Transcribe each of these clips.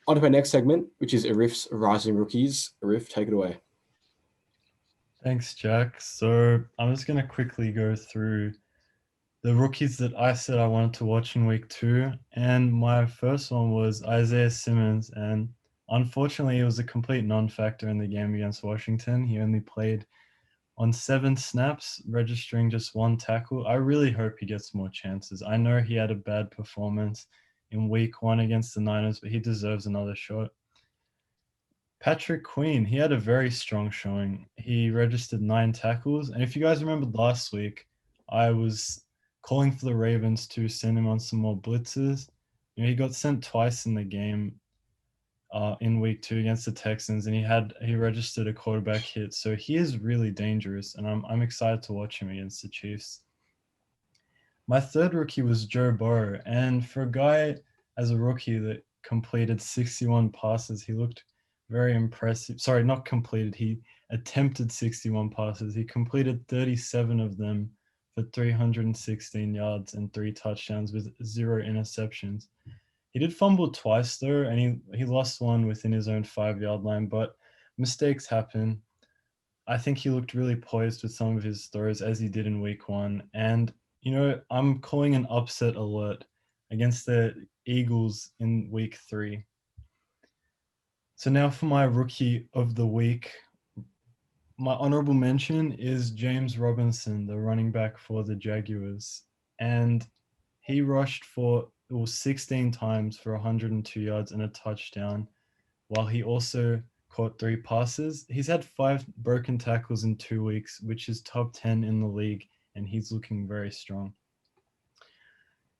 On to our next segment, which is Arif's Rising Rookies. Arif, take it away. Thanks, Jack. So I'm just going to quickly go through the rookies that I said I wanted to watch in week two. And my first one was Isaiah Simmons. And unfortunately, he was a complete non factor in the game against Washington. He only played on 7 snaps, registering just 1 tackle. I really hope he gets more chances. I know he had a bad performance in week one against the Niners, but he deserves another shot. Patrick Queen, he had a very strong showing. He registered 9 tackles. And if you guys remember last week, I was calling for the Ravens to send him on some more blitzes. He got sent twice in the game in week two against the Texans, and he registered a quarterback hit. So he is really dangerous, and I'm excited to watch him against the Chiefs. My third rookie was Joe Burrow, and for a guy as a rookie that completed 61 passes, he looked very impressive. Sorry, not completed. He attempted 61 passes. He completed 37 of them for 316 yards and 3 touchdowns with 0 interceptions. He did fumble twice though, and he lost one within his own 5 yard line, but mistakes happen. I think he looked really poised with some of his throws as he did in week one. And, I'm calling an upset alert against the Eagles in week three. So now for my rookie of the week, my honorable mention is James Robinson, the running back for the Jaguars. And he rushed for 16 times for 102 yards and a touchdown, while he also caught 3 passes. He's had 5 broken tackles in 2 weeks, which is top 10 in the league, and he's looking very strong.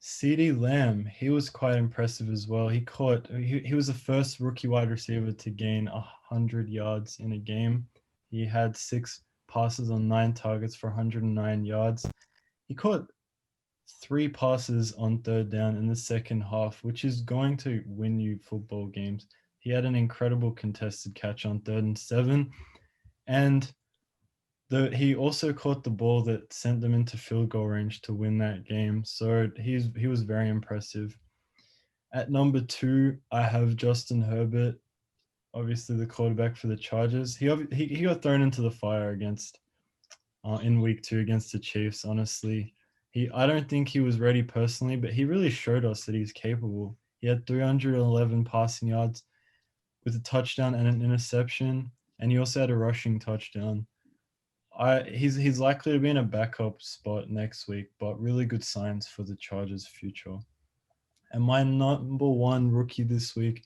CeeDee Lamb, he was quite impressive as well. He was the first rookie wide receiver to gain 100 yards in a game. He had 6 passes on 9 targets for 109 yards. He caught 3 passes on third down in the second half, which is going to win you football games. He had an incredible contested catch on 3rd and 7, and he also caught the ball that sent them into field goal range to win that game. So he was very impressive. At number 2, I have Justin Herbert, obviously the quarterback for the Chargers. He got thrown into the fire against in week 2 against the Chiefs. Honestly, I don't think he was ready personally, but he really showed us that he's capable. He had 311 passing yards with a touchdown and an interception, and he also had a rushing touchdown. He's likely to be in a backup spot next week, but really good signs for the Chargers' future. And my number 1 rookie this week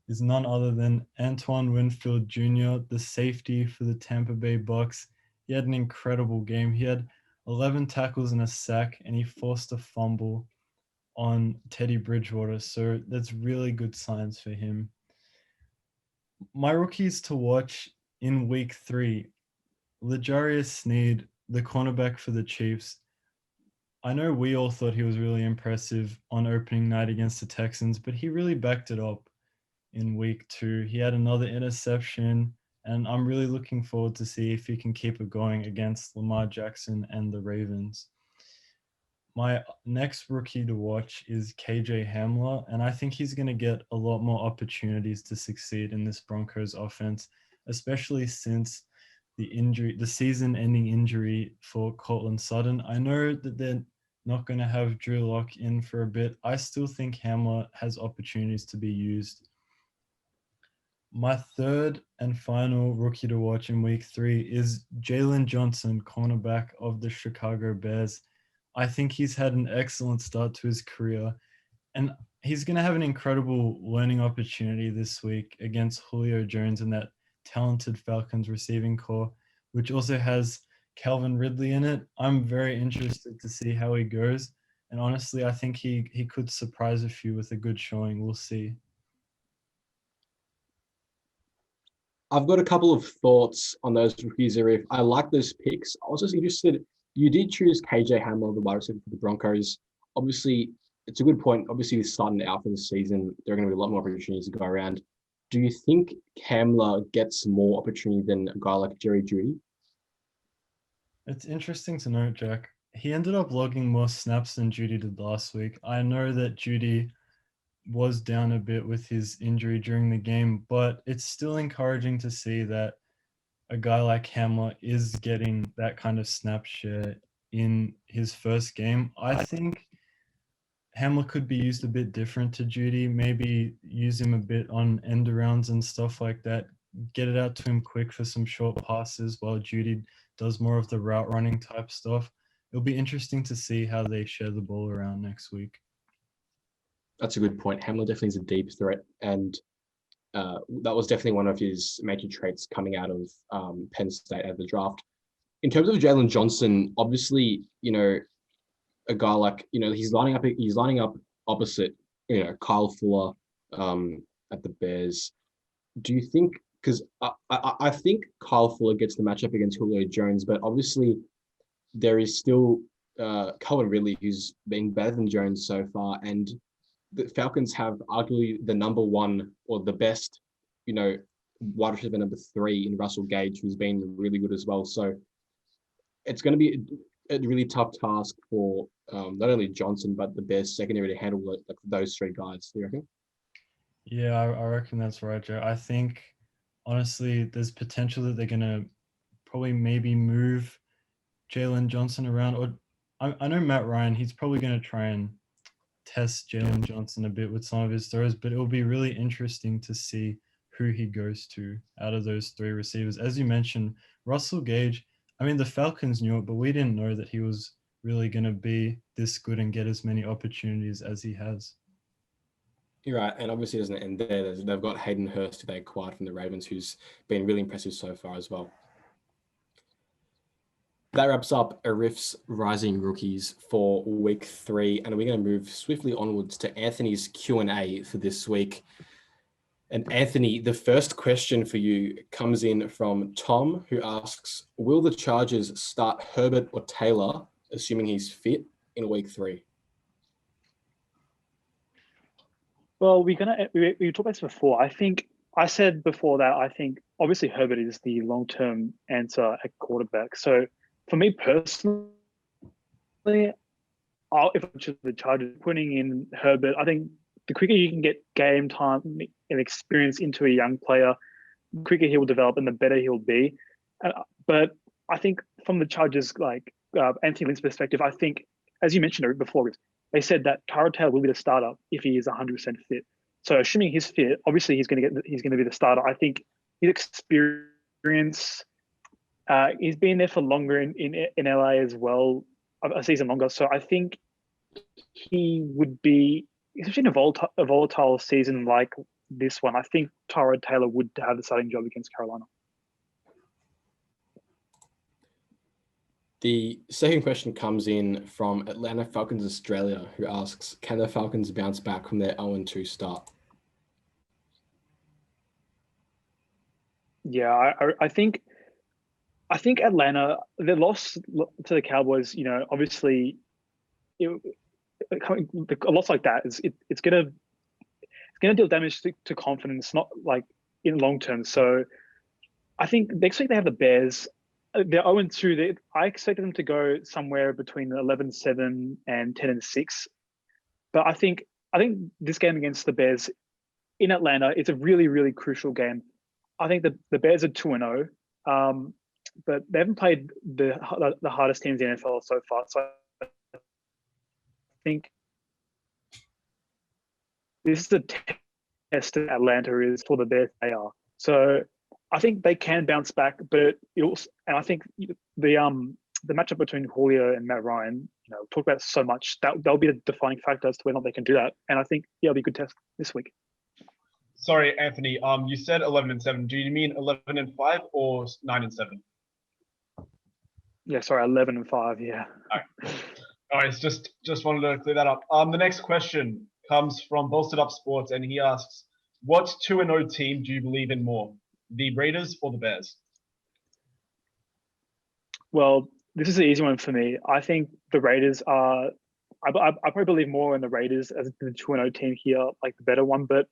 is none other than Antoine Winfield Jr., the safety for the Tampa Bay Bucks. He had an incredible game. He had 11 tackles and a sack, and he forced a fumble on Teddy Bridgewater. So that's really good signs for him. My rookies to watch in week 3, L'Jarius Sneed, the cornerback for the Chiefs. I know we all thought he was really impressive on opening night against the Texans, but he really backed it up in week 2. He had another interception, and I'm really looking forward to see if he can keep it going against Lamar Jackson and the Ravens. My next rookie to watch is KJ Hamler, and I think he's going to get a lot more opportunities to succeed in this Broncos offense, especially since the season-ending injury for Cortland Sutton. I know that they're not going to have Drew Lock in for a bit. I still think Hamler has opportunities to be used. My third and final rookie to watch in week 3 is Jalen Johnson, cornerback of the Chicago Bears. I think he's had an excellent start to his career, and he's going to have an incredible learning opportunity this week against Julio Jones and that talented Falcons receiving core, which also has Calvin Ridley in it. I'm very interested to see how he goes, and honestly, I think he could surprise a few with a good showing. We'll see. I've got a couple of thoughts on those rookies, Arif. I like those picks. I was just interested. You did choose KJ Hamler, the wide receiver for the Broncos. Obviously, it's a good point. Obviously, he's starting out for the season. There are going to be a lot more opportunities to go around. Do you think Hamler gets more opportunity than a guy like Jerry Judy? It's interesting to note, Jack. He ended up logging more snaps than Judy did last week. I know that Judy was down a bit with his injury during the game, but it's still encouraging to see that a guy like Hamler is getting that kind of snap share in his first game. I think Hamler could be used a bit different to Judy, maybe use him a bit on end arounds and stuff like that. Get it out to him quick for some short passes while Judy does more of the route running type stuff. It'll be interesting to see how they share the ball around next week. That's a good point. Hamler definitely is a deep threat, and that was definitely one of his major traits coming out of Penn State at the draft. In terms of Jalen Johnson, obviously, a guy like, he's lining up opposite, Kyle Fuller at the Bears. Do you think, because I think Kyle Fuller gets the matchup against Julio Jones, but obviously there is still Calvin Ridley, who's been better than Jones so far, and the Falcons have arguably the number one or the best, wide receiver number 3 in Russell Gage, who's been really good as well. So it's going to be a really tough task for not only Johnson, but the Bears secondary to handle those 3 guys. Do you reckon? Yeah, I reckon that's right, Joe. I think, honestly, there's potential that they're going to probably maybe move Jalen Johnson around. Or I know Matt Ryan, he's probably going to try and test Jalen Johnson a bit with some of his throws, but it will be really interesting to see who he goes to out of those 3 receivers. As you mentioned, Russell Gage, I mean, the Falcons knew it, but we didn't know that he was really going to be this good and get as many opportunities as he has. You're right, and obviously it doesn't end there. They've got Hayden Hurst, who they acquired from the Ravens, who's been really impressive so far as well. That wraps up Arif's Rising Rookies for week 3, and we're going to move swiftly onwards to Anthony's Q&A for this week. And Anthony, the first question for you comes in from Tom, who asks, will the Chargers start Herbert or Taylor, assuming he's fit, in week 3? Well, we talked about this before. I said before that I think obviously Herbert is the long-term answer at quarterback. So for me personally, if I'm the Chargers putting in Herbert, I think the quicker you can get game time and experience into a young player, the quicker he will develop and the better he'll be. But I think from the Chargers, Anthony Lynn's perspective, I think, as you mentioned before, they said that Tyrod Taylor will be the starter if he is 100% fit. So assuming he's fit, obviously he's going to be the starter. I think his experience, he's been there for longer in LA as well, a season longer. So I think he would be, especially in a volatile season like this one, I think Tyrod Taylor would have the starting job against Carolina. The second question comes in from Atlanta Falcons Australia, who asks, can the Falcons bounce back from their 0-2 start? Yeah, I think Atlanta, their loss to the Cowboys, obviously a loss like that it's gonna deal damage to confidence, not like in long term. So I think next week they have the Bears. They're 0-2. I expected them to go somewhere between 11-7 and 10-6. But I think this game against the Bears in Atlanta, it's a really, really crucial game. I think the Bears are 2-0, but they haven't played the hardest teams in the NFL so far. So I think this is a test that Atlanta is for the Bears. They are. So I think they can bounce back, but and I think the matchup between Julio and Matt Ryan, talk about it so much, that'll be a defining factor as to whether or not they can do that. And I think it'll be a good test this week. Sorry, Anthony. You said 11-7. Do you mean 11-5 or 9-7? Yeah, sorry, 11-5. Yeah. All right. Just wanted to clear that up. The next question comes from Bolstered Up Sports, and he asks, what 2-0 team do you believe in more, the Raiders or the Bears? Well, this is an easy one for me. I think the Raiders are. I probably believe more in the Raiders as the 2-0 team here, like the better one. But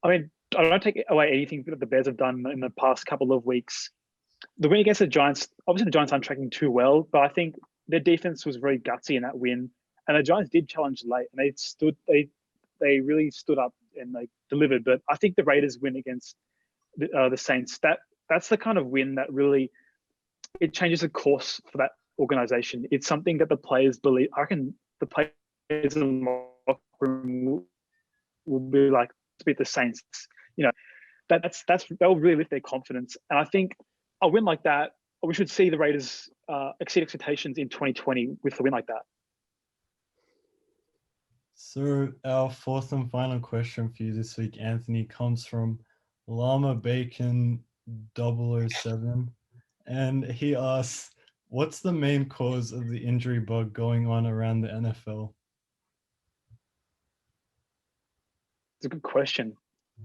I mean, I don't take away anything that the Bears have done in the past couple of weeks. The win against the Giants, obviously the Giants aren't tracking too well, but I think their defense was very gutsy in that win. And the Giants did challenge late, and they they really stood up and like delivered. But I think the Raiders win against the Saints, that's the kind of win that really, it changes the course for that organization. It's something that the players believe. I reckon the players in the locker room will be like, to beat the Saints, they'll really lift their confidence. And I think a win like that, we should see the Raiders exceed expectations in 2020 with a win like that. So our fourth and final question for you this week, Anthony, comes from Llama Bacon 007. And he asks, what's the main cause of the injury bug going on around the NFL? It's a good question.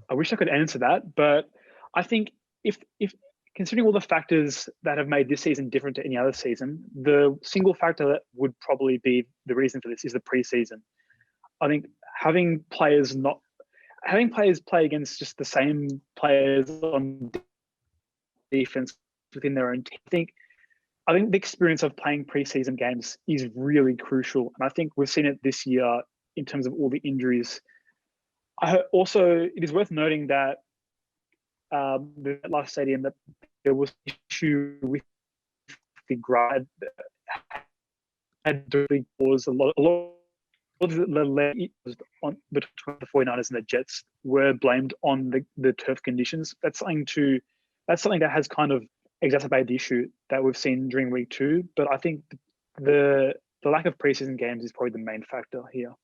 I wish I could answer that, but I think if considering all the factors that have made this season different to any other season, the single factor that would probably be the reason for this is the preseason. I think having players play against just the same players on defense within their own team. I think the experience of playing preseason games is really crucial, and I think we've seen it this year in terms of all the injuries. Also, it is worth noting that the last stadium, that there was an issue with the ground that had caused a lot of the on between the 49ers and the Jets were blamed on the turf conditions. That's something that has kind of exacerbated the issue that we've seen during week 2. But I think the lack of preseason games is probably the main factor here.